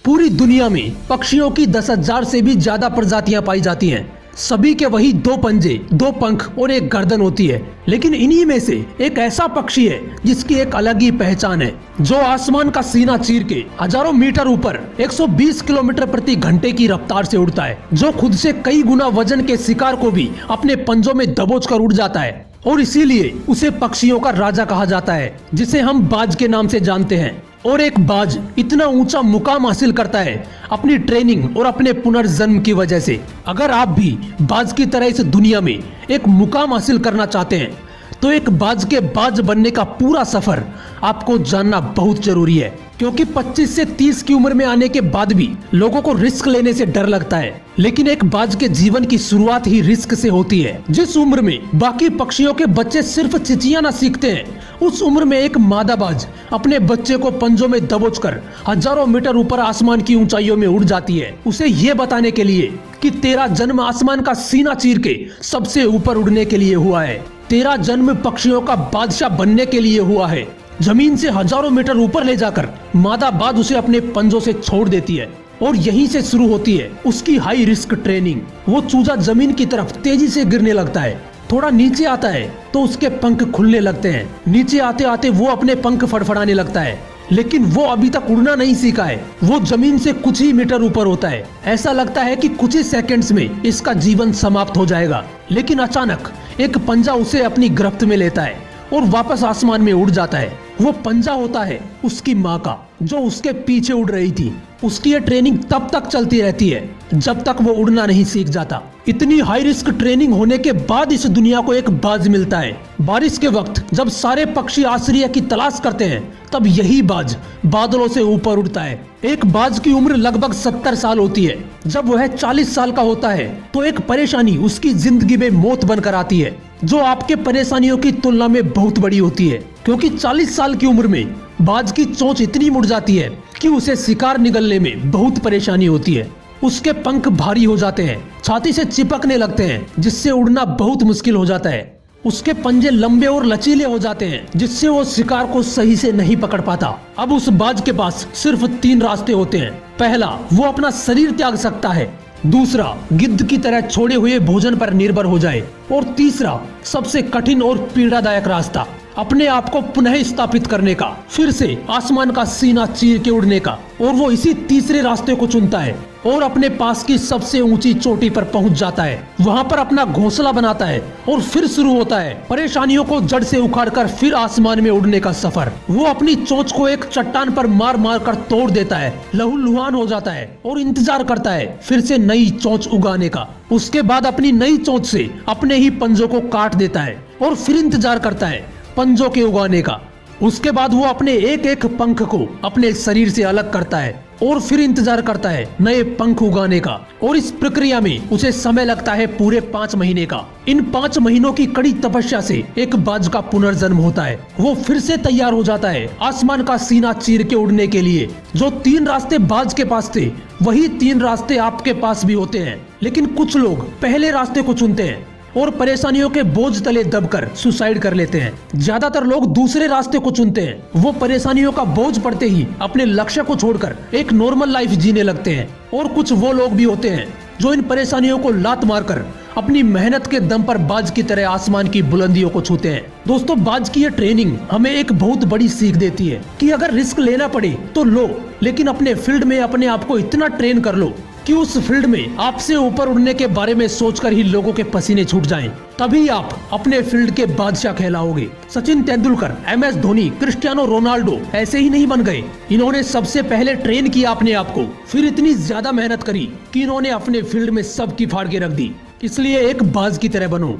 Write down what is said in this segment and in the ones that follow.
पूरी दुनिया में पक्षियों की 10,000 से भी ज्यादा प्रजातियां पाई जाती हैं। सभी के वही 2 पंजे, 2 पंख और एक गर्दन होती है। लेकिन इन्हीं में से एक ऐसा पक्षी है जिसकी एक अलग ही पहचान है, जो आसमान का सीना चीर के हजारों मीटर ऊपर 120 किलोमीटर प्रति घंटे की रफ्तार से उड़ता है, जो खुद से कई गुना वजन के शिकार को भी अपने पंजों में दबोच कर उड़ जाता है। और इसीलिए उसे पक्षियों का राजा कहा जाता है, जिसे हम बाज के नाम से जानते हैं। और एक बाज इतना ऊंचा मुकाम हासिल करता है अपनी ट्रेनिंग और अपने पुनर्जन्म की वजह से। अगर आप भी बाज की तरह इस दुनिया में एक मुकाम हासिल करना चाहते हैं तो एक बाज के बाज बनने का पूरा सफर आपको जानना बहुत जरूरी है, क्योंकि 25 से 30 की उम्र में आने के बाद भी लोगों को रिस्क लेने से डर लगता है। लेकिन एक बाज के जीवन की शुरुआत ही रिस्क से होती है। जिस उम्र में बाकी पक्षियों के बच्चे सिर्फ चिचियाना सीखते हैं, उस उम्र में एक मादा बाज अपने बच्चे को पंजों में दबोचकर हजारों मीटर ऊपर आसमान की ऊंचाइयों में उड़ जाती है, उसे ये बताने के लिए कि तेरा जन्म आसमान का सीना चीर के सबसे ऊपर उड़ने के लिए हुआ है। तेरा जन्म पक्षियों का बादशाह बनने के लिए हुआ है। जमीन से हजारों मीटर ऊपर ले जाकर मादा बाज उसे अपने पंजों से छोड़ देती है और यहीं से शुरू होती है उसकी हाई रिस्क ट्रेनिंग। वो चूजा जमीन की तरफ तेजी से गिरने लगता है। थोड़ा नीचे आता है तो उसके पंख खुलने लगते हैं। नीचे आते आते वो अपने पंख फड़फड़ाने लगता है, लेकिन वो अभी तक उड़ना नहीं सीखा है। वो जमीन से कुछ ही मीटर ऊपर होता है। ऐसा लगता है कि कुछ ही सेकंड्स में इसका जीवन समाप्त हो जाएगा। लेकिन अचानक एक पंजा उसे अपनी गिरफ्त में लेता है और वापस आसमान में उड़ जाता है। वो पंजा होता है उसकी माँ का, जो उसके पीछे उड़ रही थी। उसकी ये ट्रेनिंग तब तक चलती रहती है जब तक वो उड़ना नहीं सीख जाता। इतनी हाई रिस्क ट्रेनिंग होने के बाद इस दुनिया को एक बाज मिलता है। बारिश के वक्त जब सारे पक्षी आश्रय की तलाश करते हैं, तब यही बाज बादलों से ऊपर उड़ता है। एक बाज की उम्र लगभग 70 साल होती है। जब वह 40 साल का होता है तो एक परेशानी उसकी जिंदगी में मौत बनकर आती है, जो आपके परेशानियों की तुलना में बहुत बड़ी होती है। क्योंकि 40 साल की उम्र में बाज की चोंच इतनी मुड़ जाती है कि उसे शिकार निगलने में बहुत परेशानी होती है। उसके पंख भारी हो जाते हैं, छाती से चिपकने लगते हैं, जिससे उड़ना बहुत मुश्किल हो जाता है। उसके पंजे लंबे और लचीले हो जाते हैं, जिससे वो शिकार को सही से नहीं पकड़ पाता। अब उस बाज के पास सिर्फ 3 रास्ते होते हैं। पहला, वो अपना शरीर त्याग सकता है। दूसरा, गिद्ध की तरह छोड़े हुए भोजन पर निर्भर हो जाए। और तीसरा, सबसे कठिन और पीड़ादायक रास्ता, अपने आप को पुनः स्थापित करने का, फिर से आसमान का सीना चीर के उड़ने का। और वो इसी तीसरे रास्ते को चुनता है और अपने पास की सबसे ऊंची चोटी पर पहुंच जाता है। वहां पर अपना घोंसला बनाता है और फिर शुरू होता है परेशानियों को जड़ से उखाड़कर फिर आसमान में उड़ने का सफर। वो अपनी चोंच को एक चट्टान पर मार मार कर तोड़ देता है, लहूलुहान हो जाता है और इंतजार करता है फिर से नई चोंच उगाने का। उसके बाद अपनी नई चोंच से अपने ही पंजों को काट देता है और फिर इंतजार करता है पंजों के उगाने का। उसके बाद वो अपने एक एक पंख को अपने शरीर से अलग करता है और फिर इंतजार करता है नए पंख उगाने का। और इस प्रक्रिया में उसे समय लगता है पूरे 5 महीने का। इन 5 महीनों की कड़ी तपस्या से एक बाज का पुनर्जन्म होता है। वो फिर से तैयार हो जाता है आसमान का सीना चीर के उड़ने के लिए। जो 3 रास्ते बाज के पास थे, वही 3 रास्ते आपके पास भी होते हैं। लेकिन कुछ लोग पहले रास्ते को चुनते हैं और परेशानियों के बोझ तले दबकर सुसाइड कर लेते हैं। ज्यादातर लोग दूसरे रास्ते को चुनते हैं। वो परेशानियों का बोझ पड़ते ही अपने लक्ष्य को छोड़कर एक नॉर्मल लाइफ जीने लगते हैं। और कुछ वो लोग भी होते हैं जो इन परेशानियों को लात मारकर अपनी मेहनत के दम पर बाज की तरह आसमान की बुलंदियों को छूते हैं। दोस्तों, बाज की ये ट्रेनिंग हमें एक बहुत बड़ी सीख देती है कि अगर रिस्क लेना पड़े तो लो, लेकिन अपने फील्ड में अपने आप को इतना ट्रेन कर लो कि उस फील्ड में आपसे ऊपर उड़ने के बारे में सोचकर ही लोगों के पसीने छूट जाएं। तभी आप अपने फील्ड के बादशाह कहलाओगे। Sachin Tendulkar, MS Dhoni, Cristiano Ronaldo ऐसे ही नहीं बन गए। इन्होंने सबसे पहले ट्रेन किया अपने आप को, फिर इतनी ज्यादा मेहनत करी कि इन्होंने अपने फील्ड में सबकी फाड़ के रख दी। इसलिए एक बाज की तरह बनो।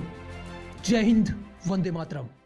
जय हिंद, वंदे मातरम।